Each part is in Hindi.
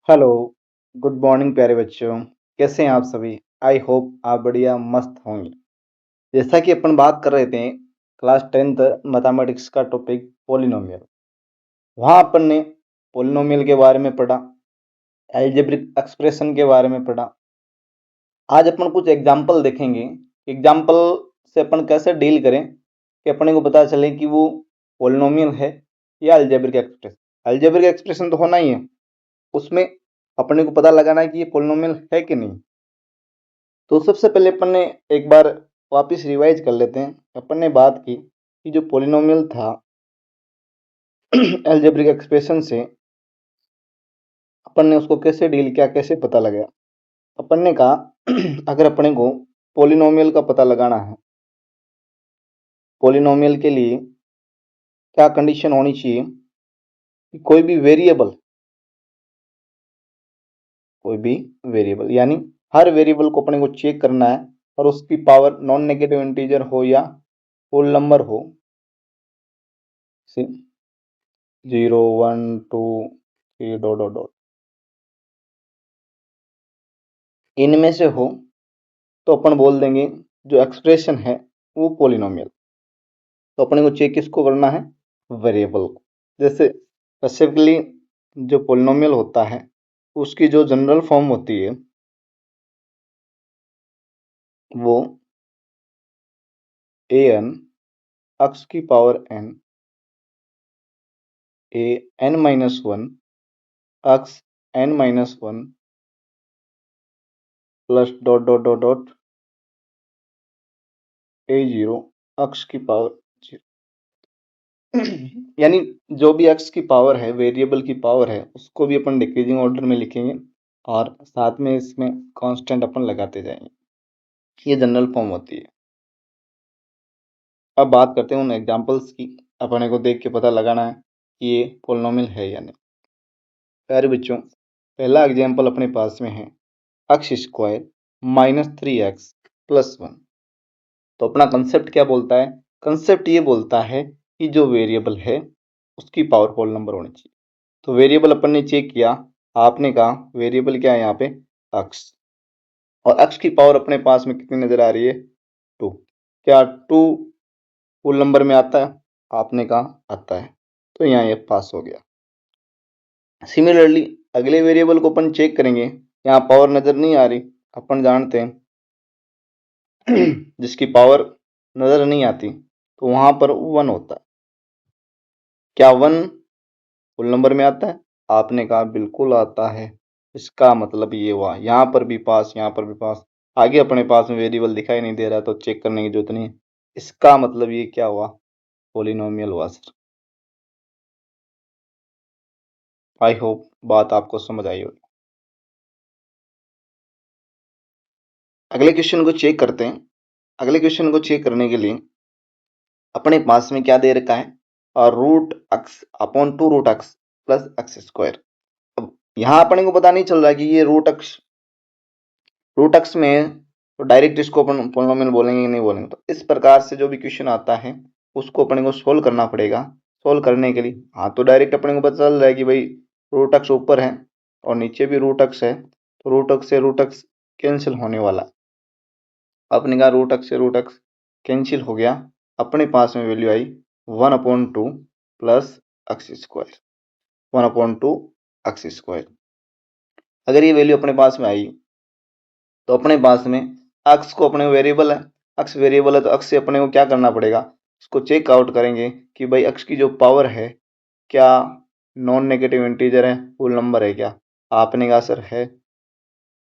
हेलो, गुड मॉर्निंग प्यारे बच्चों। कैसे हैं आप सभी? आई होप आप बढ़िया मस्त होंगे। जैसा कि अपन बात कर रहे थे क्लास 10th मैथमेटिक्स का टॉपिक पॉलिनोमियल। वहाँ अपन ने पॉलिनोमियल के बारे में पढ़ा, अलजेब्रिक एक्सप्रेशन के बारे में पढ़ा। आज अपन कुछ एग्जाम्पल देखेंगे। एग्जाम्पल से अपन कैसे डील करें कि अपने को पता चले कि वो पॉलिनोमियल है या अलजेब्रिक एक्सप्रेशन। अलजेब्रिक एक्सप्रेशन तो होना ही है, उसमें अपने को पता लगाना है कि ये पॉलिनोमियल है कि नहीं। तो सबसे पहले अपन ने एक बार वापस रिवाइज कर लेते हैं। अपन ने बात की कि जो पॉलिनोमियल था अलजेब्रिक एक्सप्रेशन से अपन ने उसको कैसे डील किया, कैसे पता लगाया। अपन ने कहा अगर अपने को पॉलिनोमियल का पता लगाना है, पॉलिनोमियल के लिए क्या कंडीशन होनी चाहिए कि कोई भी वेरिएबल यानी हर वेरिएबल को अपने को चेक करना है और उसकी पावर नॉन नेगेटिव इंटीजर हो या होल नंबर हो, 0 1 2 3 डॉट डॉट डॉट, इनमें से हो तो अपन बोल देंगे जो एक्सप्रेशन है वो पॉलिनोमियल। तो अपने को चेक किसको करना है? वेरिएबल को। जैसे स्पेसिफिकली जो पॉलिनोमियल होता है उसकी जो जनरल फॉर्म होती है वो an x की power n a n minus 1 x n minus 1 plus dot dot dot dot a0 x की पावर 0। यानी जो भी x की पावर है, वेरिएबल की पावर है, उसको भी अपन डिक्रीजिंग ऑर्डर में लिखेंगे और साथ में इसमें कांस्टेंट अपन लगाते जाएंगे। ये जनरल फॉर्म होती है। अब बात करते हैं उन एग्जांपल्स की। अपने को देख के पता लगाना है कि ये पॉलिनोमियल है या नहीं। प्यारे बच्चों, पहला एग्जांपल अपने पास में है x square minus 3x plus 1। तो अपना कंसेप्ट क्या बोलता है? कंसेप्ट ये बोलता है कि जो वेरिएबल है उसकी पावर होल नंबर होनी चाहिए। तो वेरिएबल अपन ने चेक किया, आपने कहा वेरिएबल क्या है यहाँ पे? x। और x की पावर अपने पास में कितनी नजर आ रही है? 2। क्या 2 होल नंबर में आता है? आपने कहा आता है, तो यहाँ ये पास हो गया। सिमिलरली अगले वेरिएबल को अपन चेक करेंगे, यहाँ पावर नजर नहीं आ रही, अपन जानते हैं जिसकी पावर नजर नहीं आती तो वहां पर 1 होता है। क्या 1 होल नंबर में आता है? आपने कहा बिल्कुल आता है। इसका मतलब ये हुआ यहाँ पर भी पास, यहाँ पर भी पास। आगे अपने पास में वेरिएबल दिखाई नहीं दे रहा तो चेक करने की जरूरत नहीं है। इसका मतलब ये क्या हुआ? पॉलिनोमियल हुआ सर। आई होप बात आपको समझ आई होगी। अगले क्वेश्चन को चेक करते हैं। अगले क्वेश्चन को चेक करने के लिए अपने पास में क्या दे रखा है? और root x upon 2 root x plus x square. अब यहाँ अपने को पता नहीं चल रहा कि ये रूट एक्स में है तो डायरेक्ट इसको अपन पॉलिनोमियल बोलेंगे कि नहीं बोलेंगे। तो इस प्रकार से जो भी क्वेश्चन आता है उसको अपने को सोल्व करना पड़ेगा। सोल्व करने के लिए तो डायरेक्ट अपने को पता चल रहा है कि भाई रूट एक्स ऊपर है और नीचे भी रूट एक्स है, तो रूट एक्स से रूट एक्स कैंसिल होने वाला। अपने कहा रूट एक्स से रूट एक्स कैंसिल हो गया। अपने पास में वैल्यू आई 1/2 plus x square, 1/2 x square. अगर ये वैल्यू अपने पास में आई तो अपने पास में एक्स को अपने वेरिएबल है, एक्स वेरिएबल है तो एक्स से अपने को क्या करना पड़ेगा? इसको चेक आउट करेंगे कि भाई एक्स की जो पावर है क्या नॉन नेगेटिव इंटीजर है, होल नंबर है क्या? आपने कहा सर है,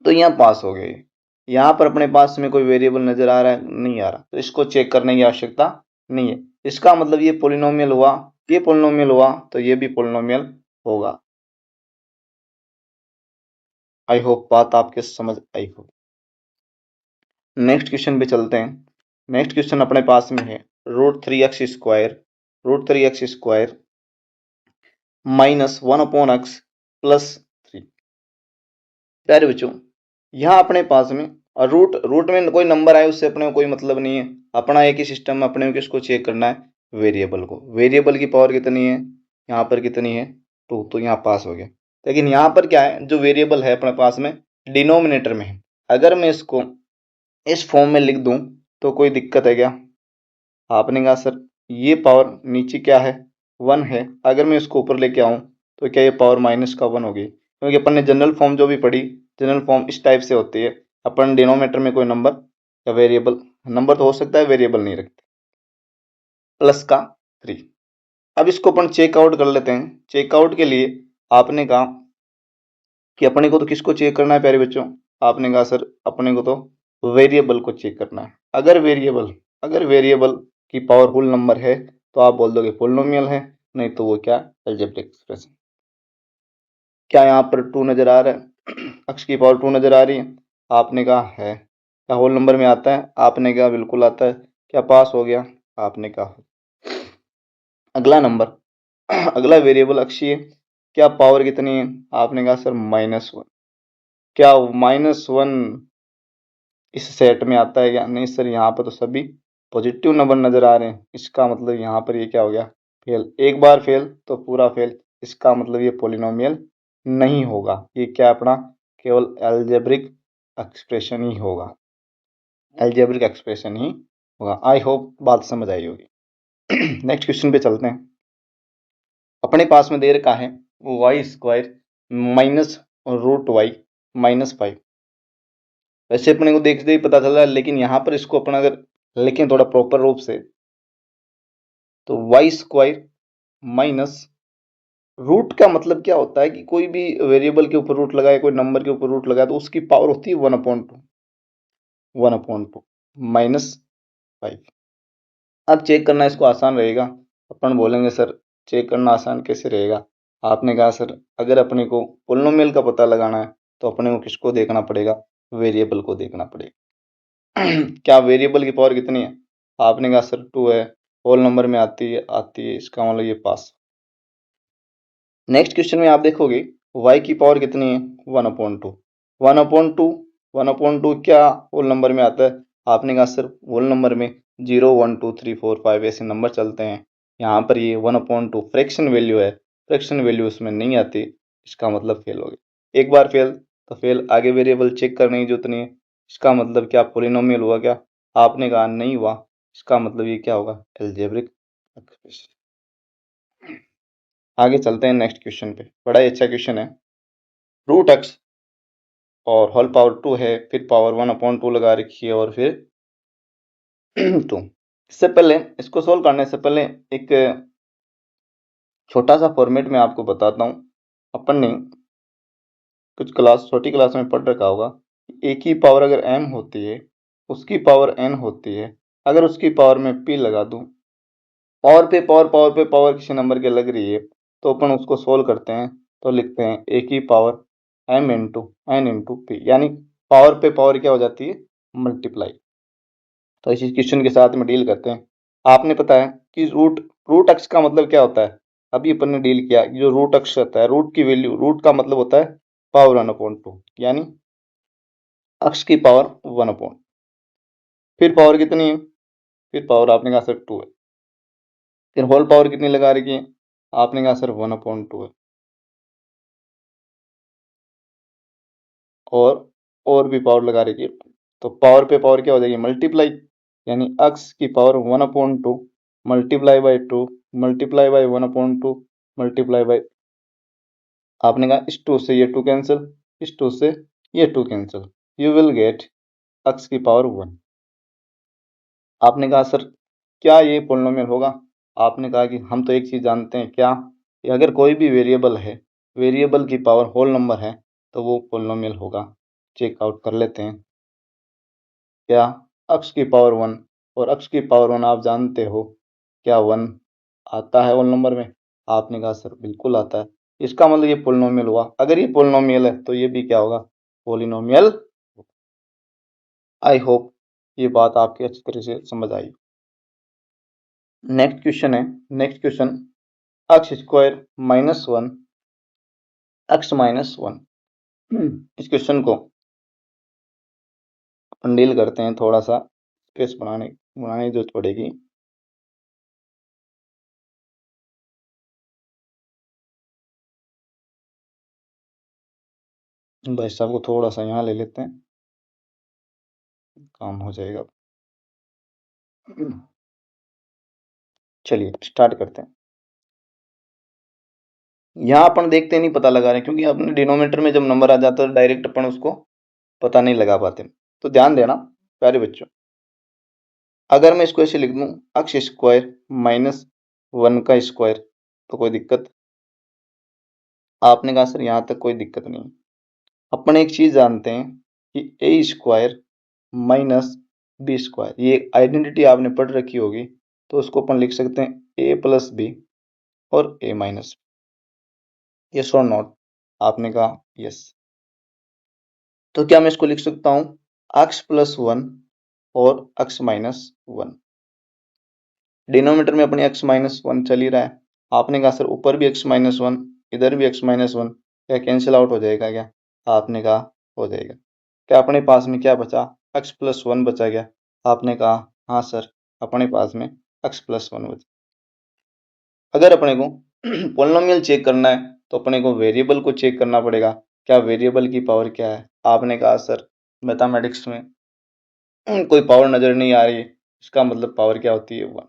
तो यहाँ पास हो गए। यहाँ पर अपने पास में कोई वेरिएबल नजर आ रहा है? नहीं आ रहा, तो इसको चेक करने की आवश्यकता नहीं है। इसका मतलब ये पॉलिनोमियल हुआ, ये पॉलिनोमियल हुआ तो ये भी पॉलिनोमियल होगा। आई होप बात आपके समझ आई हो। नेक्स्ट क्वेश्चन पे चलते हैं। नेक्स्ट क्वेश्चन अपने पास में है root 3x square minus 1/x plus 3। प्यारे बच्चों, यहाँ अपने पास में और रूट में कोई नंबर आए उससे अपने को कोई मतलब नहीं है। अपना एक ही सिस्टम में अपने को किसको चेक करना है? वेरिएबल को। वेरिएबल की पावर कितनी है? यहाँ पर कितनी है? 2, तो यहाँ पास हो गया। लेकिन यहाँ पर क्या है, जो वेरिएबल है अपने पास में डिनोमिनेटर में है। अगर मैं इसको इस फॉर्म में लिख दूं तो कोई दिक्कत है क्या? आपने कहा सर ये पावर नीचे क्या है, 1 है, अगर मैं इसको ऊपर लेके आऊं तो क्या ये पावर माइनस का 1 होगी? क्योंकि अपन ने जनरल फॉर्म जो भी पढ़ी, जनरल फॉर्म इस टाइप से होती है, अपन डिनोमिनेटर में कोई नंबर या वेरिएबल, नंबर तो हो सकता है, वेरिएबल नहीं रखते, प्लस का 3। अब इसको अपन चेकआउट कर लेते हैं। चेकआउट के लिए आपने कहा कि अपने को तो किसको चेक करना है प्यारे बच्चों? आपने कहा सर अपने को तो वेरिएबल को चेक करना है। अगर वेरिएबल की पावर होल नंबर है तो आप बोल दोगे पोलिनोमियल है, नहीं तो वो क्या, अलजेब्रिक एक्सप्रेशन। क्या यहाँ पर 2 नजर आ रहा है? अक्ष की पावर 2 नजर आ रही है? आपने कहा है। क्या होल नंबर में आता है? आपने कहा बिल्कुल आता है। क्या पास हो गया? आपने कहा। अगला नंबर अगला वेरिएबल अक्षीय, क्या पावर कितनी है? आपने कहा सर -1। क्या -1 इस सेट में आता है क्या? नहीं सर, यहाँ पर तो सभी पॉजिटिव नंबर नजर आ रहे हैं, इसका मतलब यहाँ पर ये क्या हो गया, फेल। एक बार फेल तो पूरा फेल, इसका मतलब ये पोलिनोमियल नहीं होगा, ये क्या अपना केवल एल्जेब्रिक एक्सप्रेशन ही होगा, एल्जेब्रिक एक्सप्रेशन ही होगा। आई होप बात समझ आई होगी। नेक्स्ट क्वेश्चन पे चलते हैं। अपने पास में दे रखा है y² माइनस √y-5। वैसे अपने को देखते ही पता चल रहा है, लेकिन यहाँ पर इसको अपन अगर लिखें थोड़ा प्रॉपर रूप से तो y² माइनस रूट का मतलब क्या होता है कि कोई भी वेरिएबल के ऊपर रूट लगाए, कोई नंबर के ऊपर रूट लगाए तो उसकी पावर होती है 1/2, 1/2 -5। अब चेक करना इसको आसान रहेगा। अपन बोलेंगे सर चेक करना आसान कैसे रहेगा? आपने कहा सर अगर अपने को पोलिनोमियल का पता लगाना है तो अपने को किसको देखना पड़ेगा, वेरिएबल को देखना पड़ेगा। क्या वेरिएबल की पावर कितनी है? आपने कहा सर 2 है, होल नंबर में आती है, इसका मतलब ये पास। नेक्स्ट क्वेश्चन में आप देखोगे y की पावर कितनी है, 1/2। 1/2 1/2 क्या होल नंबर में आता है? आपने कहा सर होल नंबर में 0 1 2 3 4 5 ऐसे नंबर चलते हैं, यहाँ पर ये 1/2 फ्रैक्शन वैल्यू है, फ्रैक्शन वैल्यू उसमें नहीं आती, इसका मतलब फेल हो गया। एक बार फेल तो फेल, आगे वेरिएबल चेक करने की जरूरत नहीं है। इसका मतलब क्या पोलिनोमियल हुआ क्या? आपने कहा नहीं हुआ, इसका मतलब ये क्या होगा, एल्जेब्रिक एक्सप्रेशन। आगे चलते हैं नेक्स्ट क्वेश्चन पे, बड़ा ही अच्छा क्वेश्चन है। √x और होल पावर 2 है, फिर पावर 1/2 लगा रखी है और फिर 2। इससे पहले इसको सोल्व करने से पहले एक छोटा सा फॉर्मेट में आपको बताता हूँ। अपन ने कुछ छोटी क्लास में पढ़ रखा होगा, ए की पावर अगर m होती है, उसकी पावर n होती है, अगर उसकी पावर में p लगा दूं, पावर किसी नंबर की लग रही है तो अपन उसको सोल्व करते हैं तो लिखते हैं ए की power m into n into P, यानी पावर पे पावर क्या हो जाती है, मल्टीप्लाई। तो इसी क्वेश्चन के साथ में डील करते हैं। आपने पता है कि रूट अक्ष का मतलब क्या होता है, अभी अपन ने डील किया, जो रूट अक्ष होता है, रूट की वैल्यू, रूट का मतलब होता है पावर 1/2, यानी अक्ष की पावर 1/2। फिर पावर कितनी है? फिर पावर आपने कहा सर 2 है। फिर होल पावर कितनी लगा रखी है? आपने कहा सर 1/2 है। और भी पावर लगा रखी है, तो पावर पे पावर क्या हो जाएगी, मल्टीप्लाई, यानी x की power 1/2 multiply by 2 multiply by 1/2 multiply by, आपने कहा इस 2 से ये 2 कैंसिल, इस 2 से ये 2 cancel, you will get x की पावर 1। आपने कहा सर क्या ये पोलिनोमियल होगा? आपने कहा कि हम तो एक चीज जानते हैं, क्या, कि अगर कोई भी वेरिएबल है, वेरिएबल की पावर होल नंबर है तो वो पोलिनोमियल होगा। चेकआउट कर लेते हैं। क्या x की पावर 1 और x की पावर 1 आप जानते हो, क्या 1 आता है होल नंबर में? आपने कहा सर बिल्कुल आता है, इसका मतलब ये पोलिनोमियल हुआ। अगर ये पोलिनोमियल है तो ये भी क्या होगा, पोलिनोमियल। आई होप ये बात आपकी अच्छी तरह से समझ आई। नेक्स्ट क्वेश्चन है, नेक्स्ट क्वेश्चन, x² -1 x -1। इस क्वेश्चन को अपन डील करते हैं, थोड़ा सा स्पेस बनाने बनाने की जरूरत पड़ेगी। भाई साहब को थोड़ा सा यहाँ ले लेते हैं, काम हो जाएगा। चलिए स्टार्ट करते हैं। यहाँ अपन देखते नहीं पता लगा रहे हैं, क्योंकि अपने डिनोमिनेटर में जब नंबर आ जाता है डायरेक्ट अपन उसको पता नहीं लगा पाते। तो ध्यान देना प्यारे बच्चों, अगर मैं इसको ऐसे लिख दूं x स्क्वायर माइनस 1 का स्क्वायर, तो कोई दिक्कत? आपने कहा सर यहाँ तक कोई दिक्कत नहीं। अपन एक चीज जानते हैं कि ए स्क्वायर माइनस बी स्क्वायर, ये आइडेंटिटी आपने पढ़ रखी होगी, तो उसको अपन लिख सकते हैं ए प्लस बी और ए माइनस। यस और नॉट? आपने कहा यस। तो क्या मैं इसको लिख सकता हूं x प्लस 1 और x माइनस 1? डिनोमिनेटर में अपनी x माइनस 1 चल ही रहा है। आपने कहा सर ऊपर भी x माइनस 1, इधर भी x माइनस 1, क्या कैंसिल आउट हो जाएगा क्या? आपने कहा हो जाएगा। क्या अपने पास में क्या बचा? x प्लस 1 बचा गया। आपने कहा हाँ सर, अपने पास में x प्लस 1 बचा। अगर अपने को पोलिनोमियल चेक करना है तो अपने को वेरिएबल को चेक करना पड़ेगा। क्या वेरिएबल की पावर क्या है? आपने कहा सर मैथमेटिक्स में कोई पावर नजर नहीं आ रही है, इसका मतलब पावर क्या होती है? 1।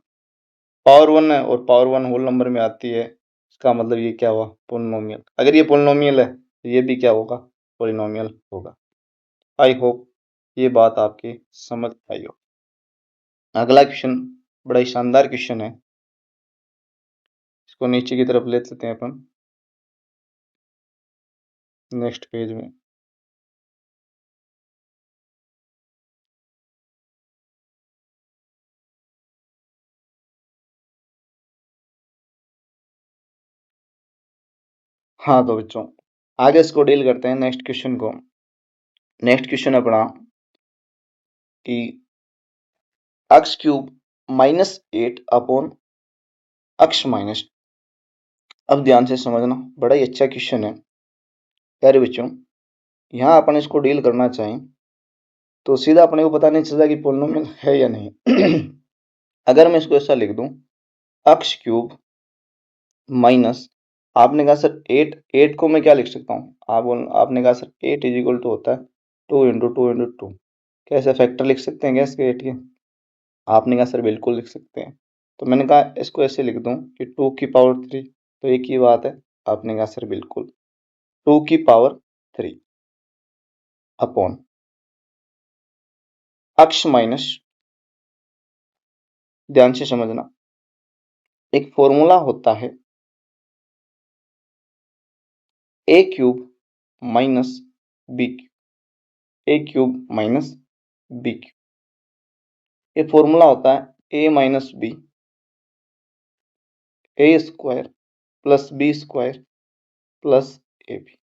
पावर 1 है और पावर 1 होल नंबर में आती है, इसका मतलब ये क्या हुआ? पोलिनोमियल। अगर ये पोलिनोमियल है तो ये भी क्या होगा? पोलिनोमियल होगा। आई होप ये बात आपकी समझ आई हो। अगला क्वेश्चन बड़ा ही शानदार क्वेश्चन है, इसको नीचे की तरफ ले लेते हैं अपन नेक्स्ट पेज में। हाँ तो बच्चों आगे इसको डील करते हैं नेक्स्ट क्वेश्चन को। नेक्स्ट क्वेश्चन अपना कि x cube minus 8 upon x minus. अब ध्यान से समझना, बड़ा ही अच्छा क्वेश्चन है प्यारे बच्चों। यहाँ अपन इसको डील करना चाहें तो सीधा अपने को पता नहीं चलता कि पोलिनोमियल है या नहीं। अगर मैं इसको ऐसा लिख दूं x क्यूब माइनस, आपने कहा सर 8 को मैं क्या लिख सकता हूँ? आपने कहा सर 8 इज इक्वल टू होता है 2 इंटू 2 इंटू 2। कैसे फैक्टर लिख सकते हैं क्या इसके 8 के? आपने कहा सर बिल्कुल लिख सकते हैं। तो मैंने कहा इसको ऐसे लिख दूं कि 2 की पावर 3, तो एक ही बात है। आपने कहा सर बिल्कुल 2 की पावर 3 अपॉन x माइनस। ध्यान से समझना, एक फॉर्मूला होता है A cube minus B cube, A cube minus B cube. ये फॉर्मूला होता है A minus B A square plus B square plus A B.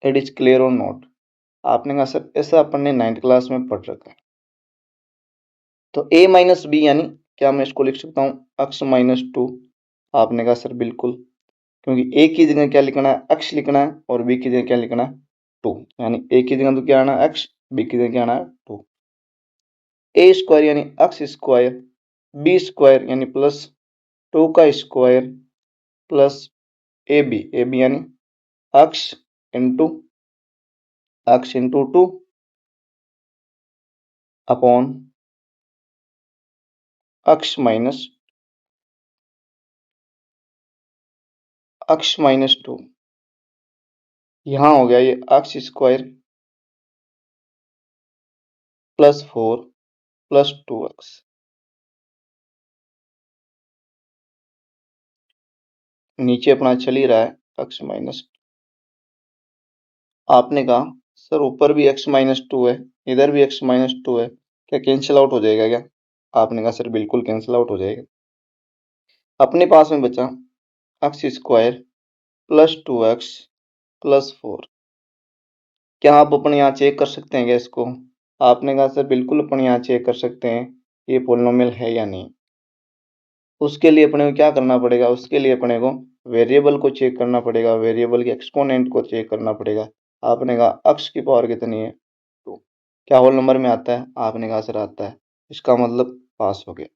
It is clear और नॉट? आपने कहा सर ऐसा अपन ने 9th क्लास में पढ़ रखा है। तो a माइनस बी यानी क्या मैं इसको लिख सकता हूँ x माइनस 2? आपने कहा सर बिल्कुल, क्योंकि a की जगह क्या लिखना है? x लिखना है और b की जगह क्या लिखना है? 2। यानी a की जगह तो क्या आना है? x, b की जगह क्या आना है? 2। a स्क्वायर यानी x स्क्वायर, b स्क्वायर यानी प्लस 2 का स्क्वायर प्लस ए बी यानी x into 2 upon x minus 2। यहाँ हो गया ये x square plus 4 plus 2x। नीचे अपना चल ही रहा है x माइनस। आपने कहा सर ऊपर भी x माइनस 2 है, इधर भी x माइनस 2 है, क्या कैंसिल आउट हो जाएगा क्या? आपने कहा सर बिल्कुल कैंसिल आउट हो जाएगा। अपने पास में बचा x square plus 2x plus 4। क्या आप अपन यहाँ चेक कर सकते हैं क्या इसको? आपने कहा सर बिल्कुल अपन यहाँ चेक कर सकते हैं ये पोलिनोमियल है या नहीं। उसके लिए अपने को क्या करना पड़ेगा? उसके लिए अपने को वेरिएबल को चेक करना पड़ेगा, वेरिएबल के एक्सपोनेंट को चेक करना पड़ेगा। आपने कहा x की पावर कितनी है? 2। क्या होल नंबर में आता है? आपने कहा सर आता है, इसका मतलब पास हो गया।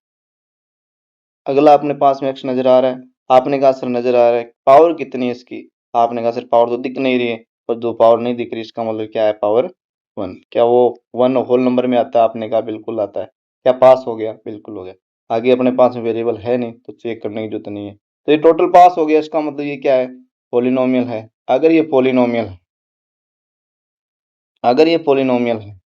अगला अपने पास में x नजर आ रहा है, आपने कहा सर नजर आ रहा है, पावर कितनी है इसकी? आपने कहा सर पावर तो दिख नहीं रही है, और जो पावर नहीं दिख रही इसका मतलब क्या है, पावर 1। क्या वो 1 होल नंबर में आता है? आपने कहा बिल्कुल आता है। क्या पास हो गया? बिल्कुल हो गया। आगे अपने पास में वेरिएबल है नहीं तो चेक करने की जरूरत नहीं है। तो ये टोटल पास हो गया, इसका मतलब ये क्या है, पोलिनोमियल है। अगर ये पोलिनोमियल है, अगर ये पोलिनोमियल है